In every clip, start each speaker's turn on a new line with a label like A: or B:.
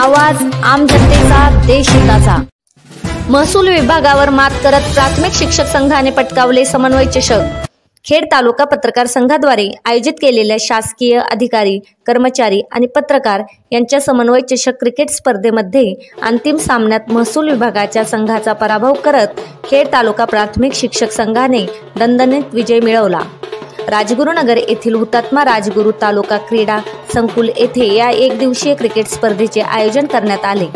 A: आवाज आम जनतेचा, देशहिताचा। महसूल विभागावर मात करत प्राथमिक शिक्षक संघाने पटकावले समन्वय चषक। खेड तालुका पत्रकार संघाद्वारे आयोजित केलेल्या शासकीय अधिकारी, कर्मचारी आणि पत्रकार यांच्या समन्वय चषक क्रिकेट स्पर्धेमध्ये अंतिम सामन्यात महसूल विभागाच्या संघाचा पराभव करत खेड तालुका प्राथमिक शिक्षक संघाने दणदणीत विजय मिळवला। राजगुरुनगर येथील हुतात्मा राजगुरू तालुका क्रीडा संकुल येथे या एकदिवसीय क्रिकेट स्पर्धेचे आयोजन करण्यात आले।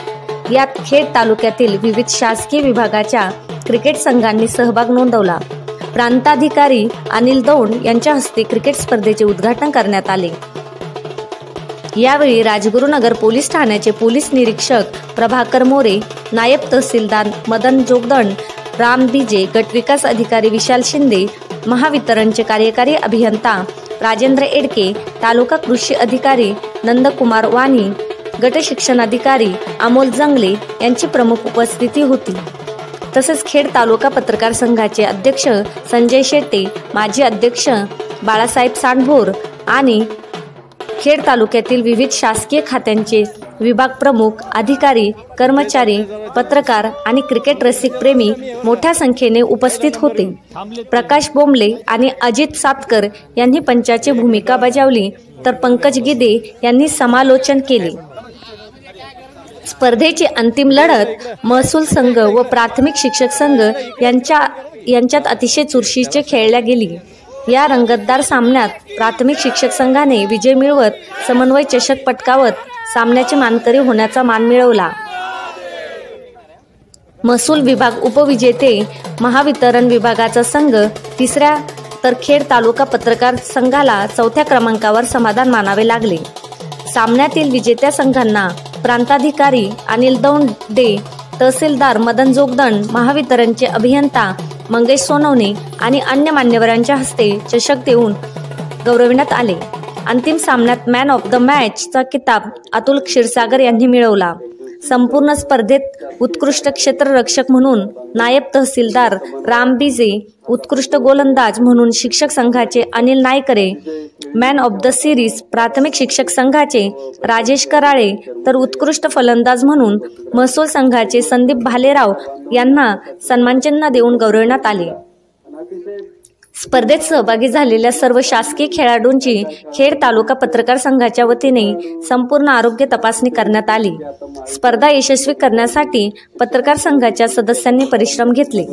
A: यात खेड तालुक्यातील विविध शासकीय विभागाच्या क्रिकेट संघांनी सहभाग नोंदवला। प्रांताधिकारी अनिल दौंड यांच्या हस्ते क्रिकेट स्पर्धेचे उद्घाटन करण्यात आले। यावेळी राजगुरुनगर पोलीस ठाण्याचे पोलीस निरीक्षक प्रभाकर मोरे, नायब तहसीलदार मदन जोगदंड, राम बीजे, गट विकास अधिकारी विशाल शिंदे, महावितरणचे कार्यकारी अभियंता राजेंद्र एडके, तालुका कृषी अधिकारी नंदकुमार वाणी, गट शिक्षण अधिकारी अमोल जंगले यांची प्रमुख उपस्थिती होती। तसेच खेड तालुका पत्रकार संघाचे अध्यक्ष संजय शेट्टे, माजी अध्यक्ष बाळासाहेब सांडभोर आणि खेड तालुक्यातील विविध शासकीय खात्यांचे विभाग प्रमुख, अधिकारी, कर्मचारी, पत्रकार आणि क्रिकेट रसिक प्रेमी मोठ्या संख्येने उपस्थित होते। प्रकाश बोंबले आणि अजित सातकर यांनी पंचाची भूमिका बजावली, तर पंकज गिदे यांनी समालोचन केले। स्पर्धेची अंतिम लढत महसूल संघ व प्राथमिक शिक्षक संघ यांच्यात अतिशय चुरशीची खेळल्या गेली। या रंगतदार सामन्यात प्राथमिक शिक्षक संघाने विजय मिळवत समन्वय चषक पटकावत सामन्याचे मानकरी होण्याचा मान मिळवला। महसूल विभाग उपविजेते महावितरण विभागाचा संघ तिसऱ्या तर खेड तालुका पत्रकार संघाला चौथ्या क्रमांकावर समाधान मानावे लागले। सामन्यातील विजेत्या संघांना प्रांताधिकारी अनिल दौंडे, तहसीलदार मदन जोगदंड, महावितरणचे अभियंता मंगेश सोनवणे आणि अन्य मान्यवरांच्या हस्ते चषक देऊन गौरविण्यात आले। अंतिम सामन्यात मॅन ऑफ द मॅचचा किताब अतुल क्षीरसागर यांनी मिळवला। संपूर्ण स्पर्धेत उत्कृष्ट क्षेत्ररक्षक म्हणून नायब तहसीलदार राम बीजे, उत्कृष्ट गोलंदाज म्हणून शिक्षक संघाचे Anil Nayakare, man of the series प्राथमिक शिक्षक संघाचे राजेश कराळे, तर उत्कृष्ट फलंदाज म्हणून महसूल संघाचे संदीप भालेराव यांना सन्मानचिन्ह देऊन गौरविण्यात आले। स्पर्धेत सहभागी झालेल्या सर्व शासकीय खेळाडूंची खेड तालुका पत्रकार संघाच्या वतीने संपूर्ण आरोग्य तपासणी करण्यात आली। स्पर्धा यशस्वी करण्यासाठी पत्रकार संघाच्या सदस्यांनी परिश्रम घेतले।